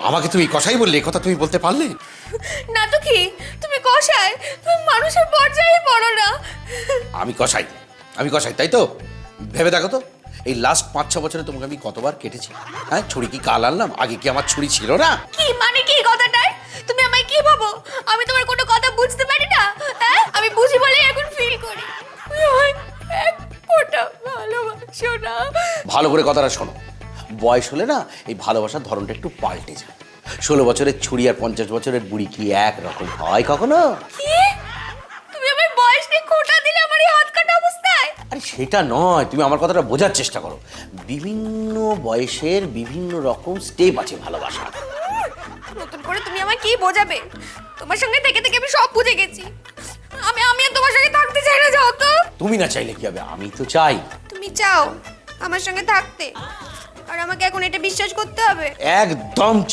আমাকে তুমি কষাই বললে, কথা তুমি বলতে পারলে? না তো কি, তুমি কষাই, তুমি মানুষের পর্যায়ে পড়ো না। আমি কষাই, তাই তো? ভেবে দেখো তো, এই লাস্ট 5-6 বছরে তোমাকে আমি কতবার কেটেছি। হ্যাঁ, ছুরি কি কাল আনলাম? আগে কি আমার ছুরি ছিল না? কি মানে কি কথাটার? তুমি আমায় কি ভাবো? আমি তোমার কোনো কথা বুঝতে পারি না? হ্যাঁ, আমি বুঝি বলেই এখন ফিল করি। তুমি আমায় এক ফোঁটা ভালোবাসো না। ভালো করে কথাটা শোনো। বয়স হলে না এই ভালোবাসার ধরনটা একটু পাল্টে যায়। 16 বছরের ছুরি আর 50 বছরের বুড়ি কি এক রকম হয় কখনো? কি? তুমি আমার বয়স নিয়ে খোঁটা দিলে আমার এই হাত কাটা অবস্থায়? আরে সেটা নয়, তুমি আমার কথাটা বোঝার চেষ্টা করো। বিভিন্ন বয়সের বিভিন্ন রকম স্টেপ আছে ভালোবাসা। নতুন করে তুমি আমায় কি বোঝাবে? তোমার সঙ্গে থেকে থেকে আমি সব বুঝে গেছি। আমি আর তোমার সঙ্গে থাকতে চাই না, যাও তো। তুমি না চাইলে কি হবে? আমি তো চাই। তুমি চাও আমার সঙ্গে থাকতে, আর আমাকে এখন এটা বিশ্বাস করতে হবে? একদম চাই।